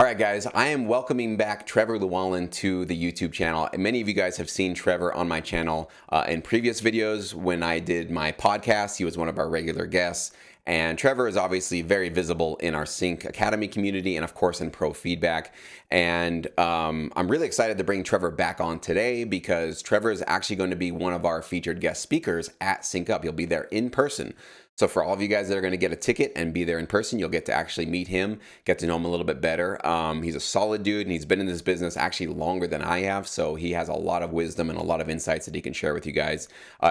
All right, guys, I am welcoming back Trevor Llewellyn to the YouTube channel. And many of you guys have seen Trevor on my channel in previous videos when I did my podcast. He was one of our regular guests. And Trevor is obviously very visible in our Sync Academy community and, of course, in Pro Feedback. And I'm really excited to bring Trevor back on today because Trevor is actually going to be one of our featured guest speakers at Sync Up. He'll be there in person. So for all of you guys that are going to get a ticket and be there in person, you'll get to actually meet him, get to know him a little bit better. He's a solid dude, and he's been in this business actually longer than I have, so he has a lot of wisdom and a lot of insights that he can share with you guys.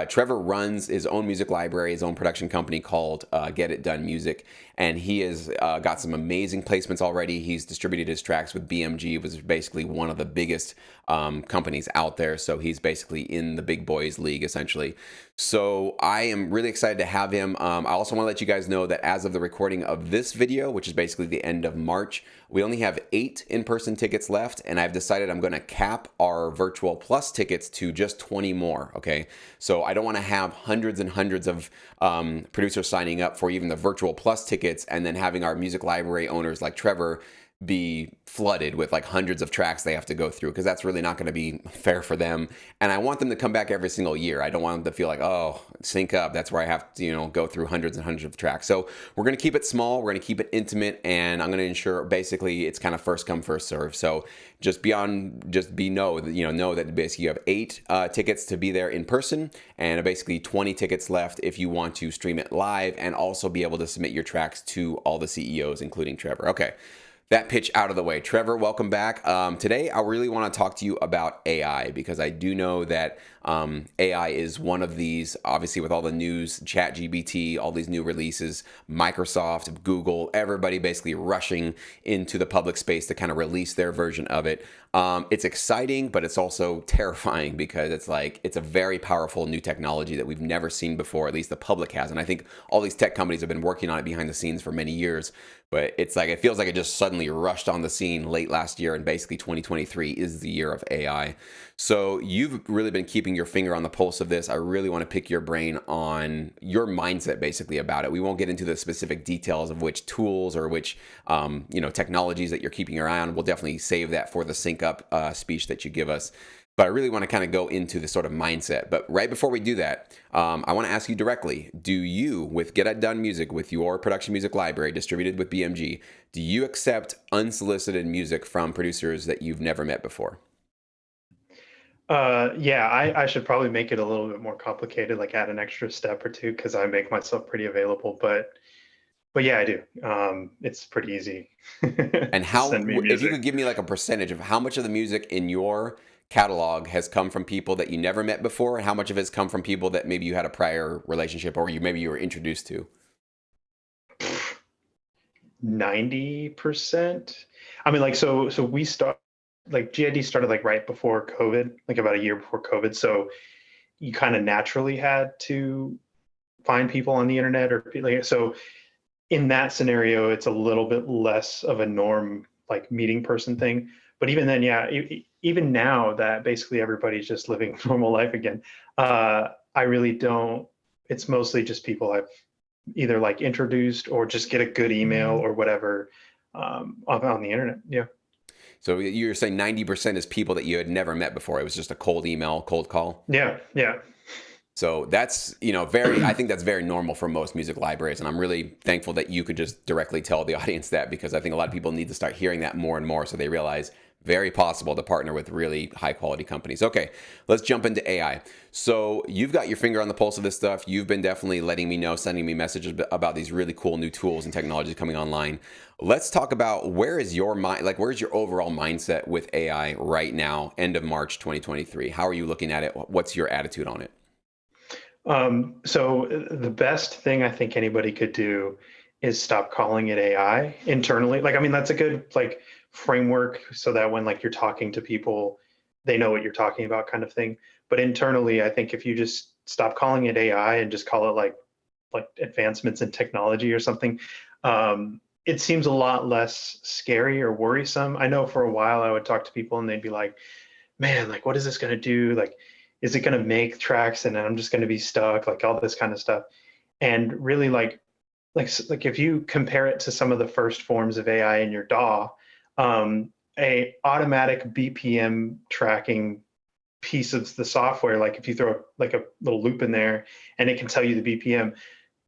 Trevor runs his own music library, his own production company called Get It Done Music, and he has got some amazing placements already. He's distributed his tracks with BMG, which is basically one of the biggest companies out there, so he's basically in the big boys league, essentially. So I am really excited to have him. I also want to let you guys know that as of the recording of this video, which is basically the end of March, we only have 8 in-person tickets left, and I've decided I'm going to cap our Virtual Plus tickets to just 20 more, okay? So I don't want to have hundreds and hundreds of producers signing up for even the Virtual Plus tickets and then having our music library owners like Trevor be flooded with like hundreds of tracks they have to go through, because that's really not going to be fair for them. And I want them to come back every single year. I don't want them to feel like, oh, Sync Up, that's where I have to, go through hundreds and hundreds of tracks. So we're going to keep it small, we're going to keep it intimate, and I'm going to ensure basically it's kind of first come, first serve. So know that basically you have 8 tickets to be there in person, and basically 20 tickets left if you want to stream it live and also be able to submit your tracks to all the CEOs, including Trevor. Okay. That pitch out of the way. Trevor, welcome back. Today, I really want to talk to you about AI, because I do know that AI is one of these, obviously with all the news, ChatGPT, all these new releases, Microsoft, Google, everybody basically rushing into the public space to kind of release their version of it. It's exciting, but it's also terrifying, because it's a very powerful new technology that we've never seen before, at least the public has. And I think all these tech companies have been working on it behind the scenes for many years. But it feels like it just suddenly rushed on the scene late last year, and basically 2023 is the year of AI. So you've really been keeping your finger on the pulse of this. I really want to pick your brain on your mindset basically about it. We won't get into the specific details of which tools or which technologies that you're keeping your eye on. We'll definitely save that for the Sync Up speech that you give us. But I really want to kind of go into the sort of mindset. But right before we do that, I want to ask you directly, do you, with Get It Done Music, with your production music library distributed with BMG, do you accept unsolicited music from producers that you've never met before? Yeah, I should probably make it a little bit more complicated, like add an extra step or two, because I make myself pretty available. But yeah, I do. It's pretty easy And to send me if you music. could give me like a percentage of how much of the music in your catalog has come from people that you never met before, and how much of it's come from people that maybe you had a prior relationship or maybe you were introduced to? 90%. I mean, like, so we start like GID started like right before COVID, like about a year before COVID. So you kind of naturally had to find people on the internet or like so in that scenario, it's a little bit less of a norm, like meeting person thing. But even then, yeah, even now that basically everybody's just living normal life again, I really don't. It's mostly just people I've either like introduced or just get a good email or whatever on the internet. Yeah. So you're saying 90% is people that you had never met before. It was just a cold email, cold call. Yeah. Yeah. So that's, I think that's very normal for most music libraries. And I'm really thankful that you could just directly tell the audience that, because I think a lot of people need to start hearing that more and more, so they realize very possible to partner with really high quality companies. Okay, let's jump into AI. So you've got your finger on the pulse of this stuff. You've been definitely letting me know, sending me messages about these really cool new tools and technologies coming online. Let's talk about where's your overall mindset with AI right now, end of March 2023? How are you looking at it? What's your attitude on it? So the best thing I think anybody could do is stop calling it AI internally. Like, I mean, that's a good like framework so that when like you're talking to people, they know what you're talking about kind of thing. But internally, I think if you just stop calling it AI and just call it like advancements in technology or something, it seems a lot less scary or worrisome. I know for a while I would talk to people and they'd be like, man, like, what is this going to do? Like, is it going to make tracks and then I'm just going to be stuck? Like all this kind of stuff. And really like if you compare it to some of the first forms of AI in your DAW, a automatic BPM tracking piece of the software, like if you throw like a little loop in there and it can tell you the BPM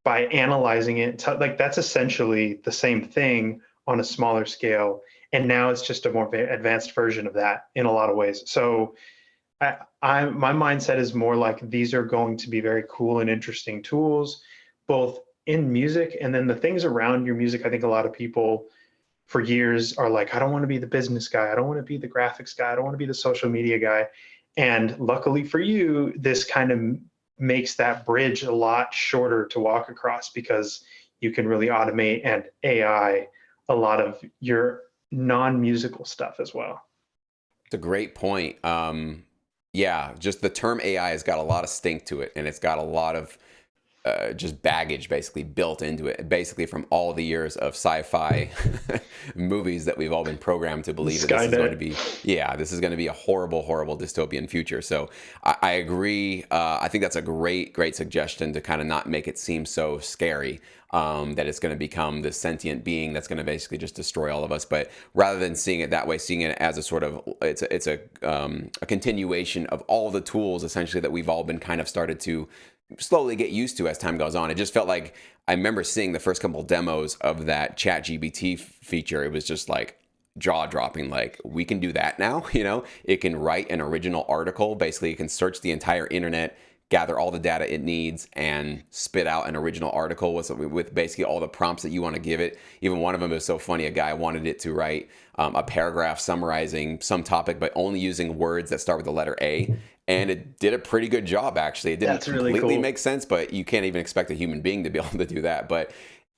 by analyzing it, like that's essentially the same thing on a smaller scale. And now it's just a more advanced version of that in a lot of ways. So my mindset is more like these are going to be very cool and interesting tools, both in music and then the things around your music. I think a lot of people for years are like, I don't want to be the business guy. I don't want to be the graphics guy. I don't want to be the social media guy. And luckily for you, this kind of makes that bridge a lot shorter to walk across because you can really automate and AI a lot of your non-musical stuff as well. It's a great point. Yeah, just the term AI has got a lot of stink to it, and it's got a lot of just baggage basically built into it, basically from all the years of sci-fi movies that we've all been programmed to believe that this is going to Skynet. be, yeah, this is going to be a horrible, horrible dystopian future. So I agree. I think that's a great, great suggestion to kind of not make it seem so scary. That it's going to become this sentient being that's going to basically just destroy all of us. But rather than seeing it that way, seeing it as a sort of it's a continuation of all the tools essentially that we've all been kind of started to slowly get used to as time goes on. It just felt like I remember seeing the first couple demos of that ChatGPT feature. It was just like jaw dropping, like we can do that now. It can write an original article. Basically, it can search the entire internet, gather all the data it needs, and spit out an original article with basically all the prompts that you want to give it. Even one of them is so funny. A guy wanted it to write a paragraph summarizing some topic, but only using words that start with the letter A. And it did a pretty good job, actually. It didn't That's really completely cool. make sense, but you can't even expect a human being to be able to do that. But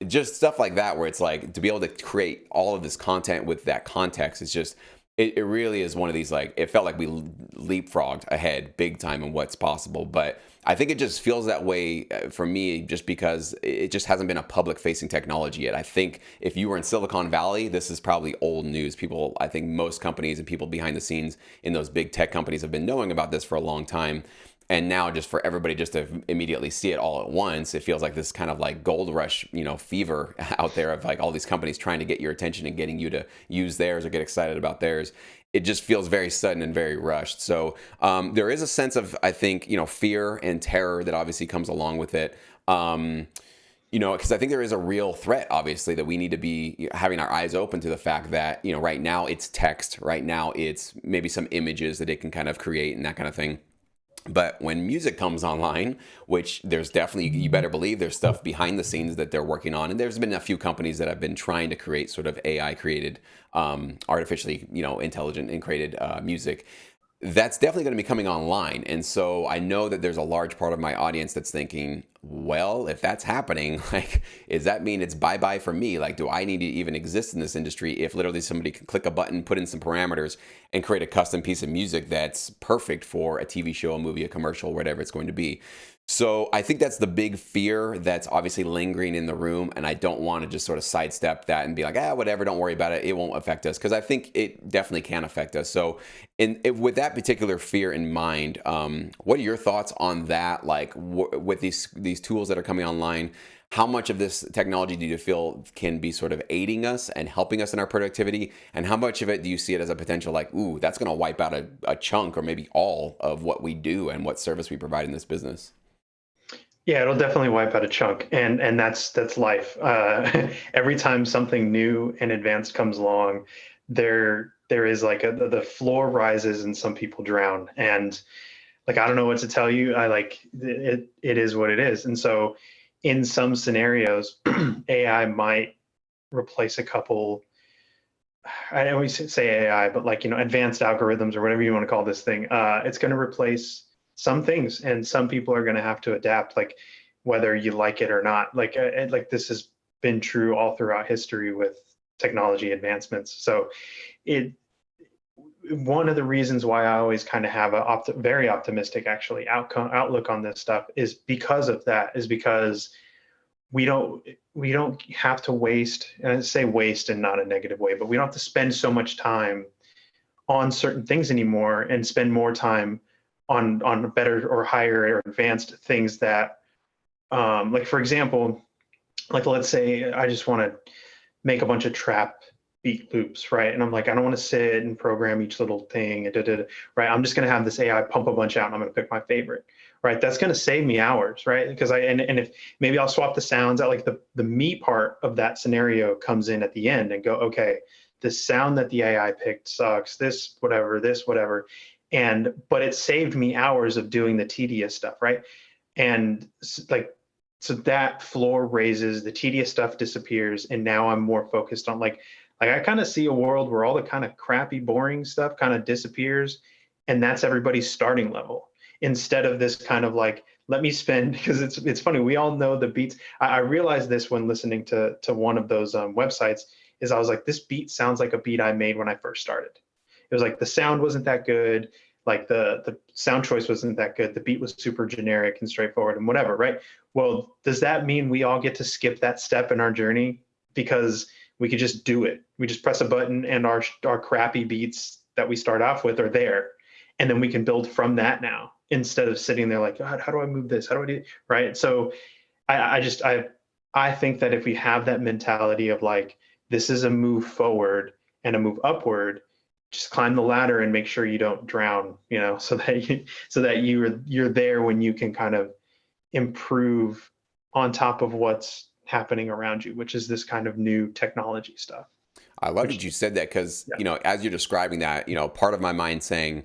just stuff like that, where it's like to be able to create all of this content with that context, it's just, it really is one of these, like, it felt like we leapfrogged ahead big time in what's possible. But I think it just feels that way for me just because it just hasn't been a public facing technology yet. I think if you were in Silicon Valley, this is probably old news. People, I think most companies and people behind the scenes in those big tech companies have been knowing about this for a long time. And now just for everybody just to immediately see it all at once, it feels like this kind of like gold rush, fever out there of like all these companies trying to get your attention and getting you to use theirs or get excited about theirs. It just feels very sudden and very rushed. So there is a sense of, I think, fear and terror that obviously comes along with it. Because I think there is a real threat, obviously, that we need to be having our eyes open to the fact that, right now it's text, right now it's maybe some images that it can kind of create and that kind of thing. But when music comes online, which there's definitely, you better believe there's stuff behind the scenes that they're working on. And there's been a few companies that have been trying to create sort of AI created, artificially, intelligent and created music. That's definitely going to be coming online. And so I know that there's a large part of my audience that's thinking, well, if that's happening, like, does that mean it's bye-bye for me? Like, do I need to even exist in this industry if literally somebody can click a button, put in some parameters, and create a custom piece of music that's perfect for a TV show, a movie, a commercial, whatever it's going to be? So I think that's the big fear that's obviously lingering in the room, and I don't want to just sort of sidestep that and be like, whatever, don't worry about it, it won't affect us, because I think it definitely can affect us. So with that particular fear in mind, what are your thoughts on that? Like with these tools that are coming online, how much of this technology do you feel can be sort of aiding us and helping us in our productivity? And how much of it do you see it as a potential, like, ooh, that's going to wipe out a chunk or maybe all of what we do and what service we provide in this business? Yeah, it'll definitely wipe out a chunk, and that's life. Every time something new and advanced comes along, there is like the floor rises and some people drown. And like I don't know what to tell you. I like it. It is what it is. And so, in some scenarios, AI might replace a couple. I always say AI, but like advanced algorithms or whatever you want to call this thing. It's going to replace some things, and some people are going to have to adapt, like whether you like it or not. Like this has been true all throughout history with technology advancements. So it one of the reasons why I always kind of have a very optimistic actually outlook on this stuff is because of that. Is because we don't we don't have to waste, and I say waste in not a negative way, but we don't have to spend so much time on certain things anymore and spend more time on better or higher or advanced things that like for example, like let's say I just want to make a bunch of trap beat loops, right? And I'm like, I don't want to sit and program each little thing, right? I'm just going to have this AI pump a bunch out and I'm going to pick my favorite, right? That's going to save me hours, right? Because and if maybe I'll swap the sounds out, like the me part of that scenario comes in at the end and go, okay, the sound that the AI picked sucks, this, whatever. But it saved me hours of doing the tedious stuff, right? And like, so that floor raises, the tedious stuff disappears, and now I'm more focused on like I kind of see a world where all the kind of crappy, boring stuff kind of disappears, and that's everybody's starting level. Instead of this kind of like, let me spend, because it's funny, we all know the beats. I realized this when listening to one of those websites, is I was like, this beat sounds like a beat I made when I first started. It was like the sound wasn't that good, like the sound choice wasn't that good, the beat was super generic and straightforward and whatever, right? Well, does that mean we all get to skip that step in our journey because we could just do it? We just press a button and our crappy beats that we start off with are there, and then we can build from that now, instead of sitting there like, God, how do I move this, how do I do, right? So I think that if we have that mentality of like, this is a move forward and a move upward, just climb the ladder and make sure you don't drown, so that you're there when you can kind of improve on top of what's happening around you, which is this kind of new technology stuff. I love Which, that you said that because, yeah. as you're describing that, part of my mind saying,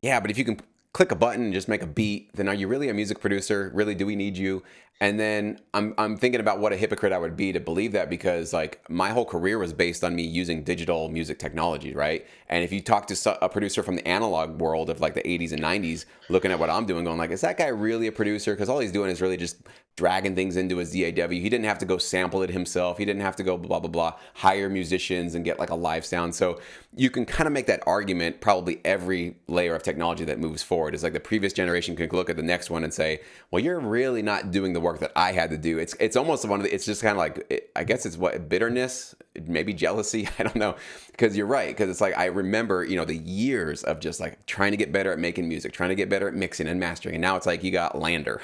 yeah, but if you can click a button and just make a beat, then are you really a music producer? Really, do we need you? And then I'm thinking about what a hypocrite I would be to believe that, because like my whole career was based on me using digital music technology, right? And if you talk to a producer from the analog world of like the 80s and 90s, looking at what I'm doing, going like, is that guy really a producer? Because all he's doing is really just dragging things into his DAW. He didn't have to go sample it himself. He didn't have to go blah, blah, blah, hire musicians and get like a live sound. So you can kind of make that argument probably every layer of technology that moves forward. Is like the previous generation can look at the next one and say, well, you're really not doing the work that I had to do. It's almost one of the, it's just kind of like, I guess it's what, bitterness, maybe jealousy. I don't know. Because you're right. Because it's like, I remember, the years of just like trying to get better at making music, trying to get better at mixing and mastering. And now it's like, you got LANDR.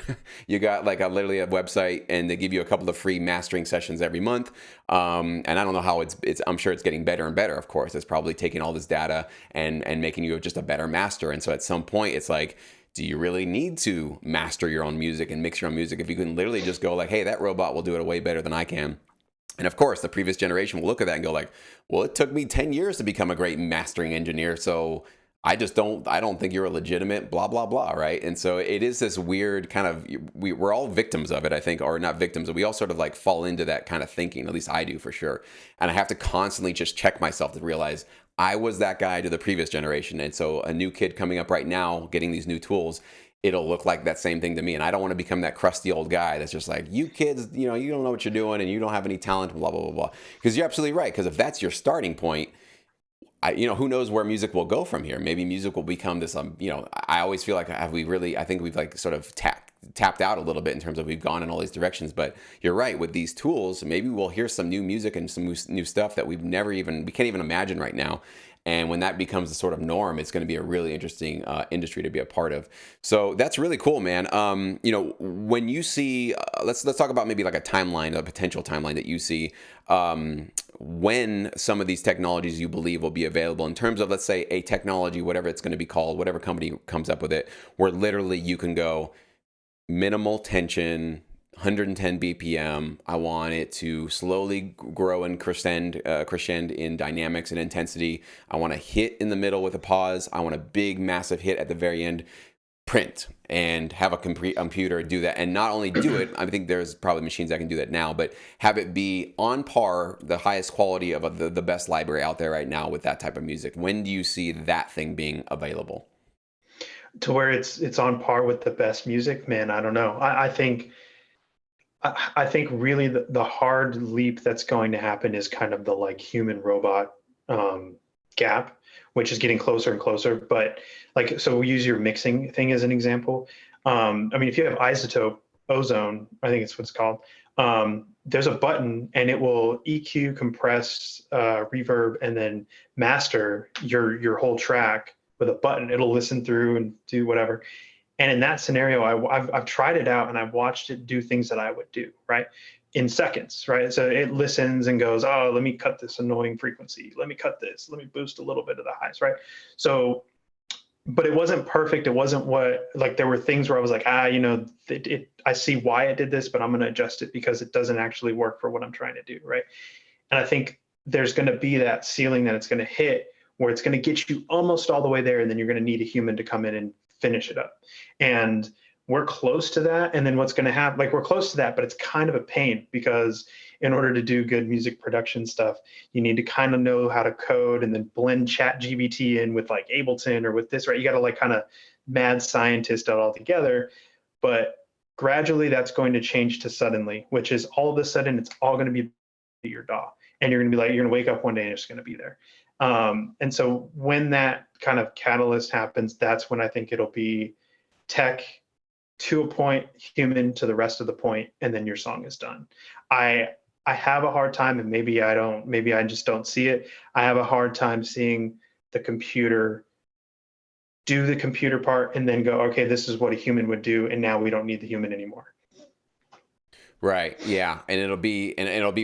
You got like literally a website, and they give you a couple of free mastering sessions every month. And I don't know how it's, I'm sure it's getting better and better. Of course, it's probably taking all this data and making you just a better master. And so at some point it's like, do you really need to master your own music and mix your own music if you can literally just go like, hey, that robot will do it way better than I can? And of course, the previous generation will look at that and go like, well, it took me 10 years to become a great mastering engineer. So I don't think you're a legitimate blah, blah, blah, right? And so it is this weird kind of, we're all victims of it, I think, or not victims, but we all sort of like fall into that kind of thinking. At least I do for sure. And I have to constantly just check myself to realize I was that guy to the previous generation. And so a new kid coming up right now, getting these new tools, it'll look like that same thing to me. And I don't want to become that crusty old guy that's just like, you kids, you don't know what you're doing and you don't have any talent, blah, blah, blah, blah. Because you're absolutely right. Because if that's your starting point, who knows where music will go from here? Maybe music will become this, I always feel like I think we've like sort of tapped out a little bit in terms of we've gone in all these directions. But you're right, with these tools, maybe we'll hear some new music and some new stuff that we can't even imagine right now. And when that becomes the sort of norm, it's going to be a really interesting industry to be a part of. So that's really cool, man. When you see, let's talk about maybe like a potential timeline that you see when some of these technologies you believe will be available, in terms of, let's say, a technology, whatever it's going to be called, whatever company comes up with it, where literally you can go minimal tension, 110 BPM. I want it to slowly grow and crescend in dynamics and intensity. I want a hit in the middle with a pause. I want a big, massive hit at the very end. Print and have a computer do that, and not only do it, I think there's probably machines that can do that now, but have it be on par, the highest quality of the best library out there right now with that type of music. When do you see that thing being available? to where it's on par with the best music, man, I don't know. I think really the hard leap that's going to happen is kind of the like human robot gap, which is getting closer and closer. But like, so we'll use your mixing thing as an example. I mean, if you have isotope ozone, I think it's what it's called. There's a button and it will EQ, compress, reverb, and then master your whole track with a button. It'll listen through and do whatever. And in that scenario, I've tried it out and I've watched it do things that I would do, right? in seconds, right? So it listens and goes, oh, let me cut this annoying frequency. Let me cut this. Let me boost a little bit of the highs, right? So, but it wasn't perfect. It wasn't what, like, there were things where I was like, I see why it did this, but I'm going to adjust it because it doesn't actually work for what I'm trying to do, right? And I think there's going to be that ceiling that it's going to hit where it's going to get you almost all the way there. And then you're going to need a human to come in and finish it up. And we're close to that. And then what's going to happen, like, we're close to that, but it's kind of a pain because in order to do good music production stuff, you need to kind of know how to code and then blend ChatGPT in with like Ableton or with this, right? You got to like kind of mad scientist it all together. But gradually that's going to change to suddenly, which is all of a sudden it's all going to be your DAW. And you're going to be like, you're going to wake up one day and it's going to be there. And so when that kind of catalyst happens, that's when I think it'll be tech to a point, human to the rest of the point, and then your song is done. I have a hard time, and maybe I just don't see it. I have a hard time seeing the computer do the computer part and then go, okay, this is what a human would do, and now we don't need the human anymore. Right. Yeah. And it'll be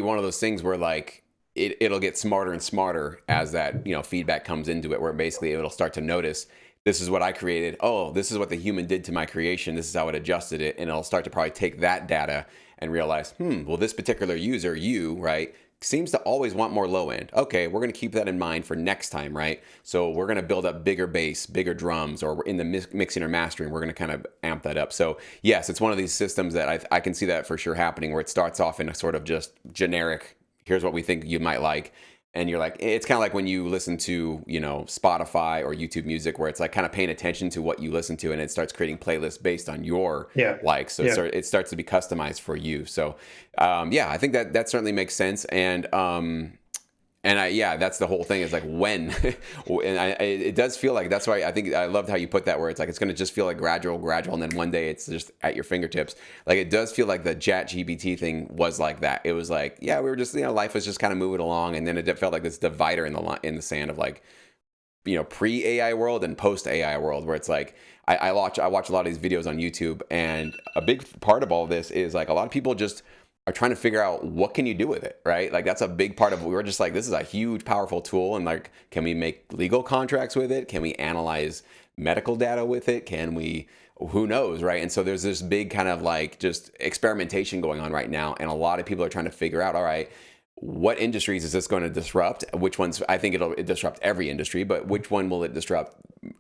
one of those things where like it'll get smarter and smarter as that, feedback comes into it, where basically it'll start to notice, this is what I created. Oh, this is what the human did to my creation. This is how it adjusted it. And it'll start to probably take that data and realize, well, this particular user, right, seems to always want more low end. Okay, we're going to keep that in mind for next time, right? So we're going to build up bigger bass, bigger drums, or in the mixing or mastering, we're going to kind of amp that up. So yes, it's one of these systems that I can see that for sure happening, where it starts off in a sort of just generic, here's what we think you might like. And you're like, it's kind of like when you listen to, Spotify or YouTube Music, where it's like kind of paying attention to what you listen to, and it starts creating playlists based on your likes. So it starts to be customized for you. So I think that certainly makes sense. And that's the whole thing, is like when, and it does feel like, that's why I think I loved how you put that, where it's like, it's going to just feel like gradual, and then one day it's just at your fingertips. Like, it does feel like the ChatGPT thing was like that. It was like, we were just, life was just kind of moving along, and then it felt like this divider in the sand of like, pre-AI world and post-AI world, where it's like, I watch a lot of these videos on YouTube, and a big part of all of this is like, a lot of people just are trying to figure out, what can you do with it, right? Like, that's a big part of it. We're just like, this is a huge, powerful tool, and like, can we make legal contracts with it? Can we analyze medical data with it? Can we, who knows, right? And so there's this big kind of like just experimentation going on right now, and a lot of people are trying to figure out, all right, what industries is this going to disrupt? Which ones? I think it'll disrupt every industry, but which one will it disrupt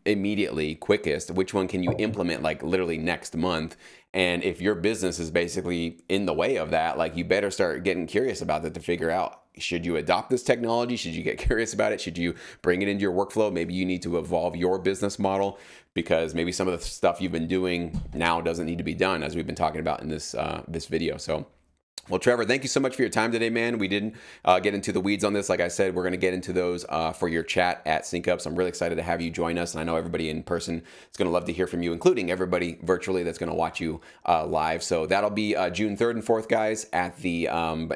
immediately, quickest? Which one can you implement like literally next month? And if your business is basically in the way of that, like, you better start getting curious about that to figure out, should you adopt this technology? Should you get curious about it? Should you bring it into your workflow? Maybe you need to evolve your business model, because maybe some of the stuff you've been doing now doesn't need to be done, as we've been talking about in this video. So, well, Trevor, thank you so much for your time today, man. We didn't get into the weeds on this. Like I said, we're going to get into those for your chat at SyncUp. So I'm really excited to have you join us. And I know everybody in person is going to love to hear from you, including everybody virtually that's going to watch you live. So that'll be June 3rd and 4th, guys, at the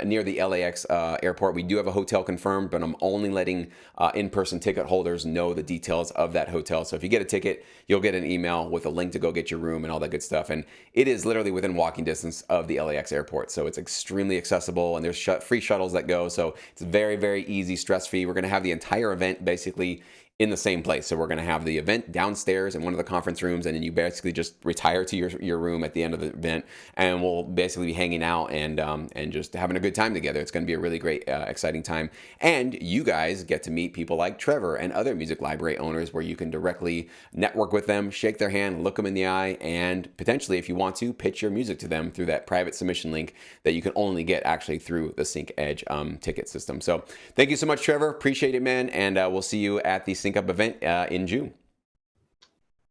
near the LAX airport. We do have a hotel confirmed, but I'm only letting in-person ticket holders know the details of that hotel. So if you get a ticket, you'll get an email with a link to go get your room and all that good stuff. And it is literally within walking distance of the LAX airport. So it's extremely accessible, and there's free shuttles that go. So it's very, very easy, stress-free. We're going to have the entire event basically in the same place. So we're going to have the event downstairs in one of the conference rooms, and then you basically just retire to your room at the end of the event, and we'll basically be hanging out and just having a good time together. It's going to be a really great, exciting time. And you guys get to meet people like Trevor and other music library owners, where you can directly network with them, shake their hand, look them in the eye, and potentially, if you want to, pitch your music to them through that private submission link that you can only get actually through the SyncEdge ticket system. So thank you so much, Trevor. Appreciate it, man. And we'll see you at the SyncUp event in June.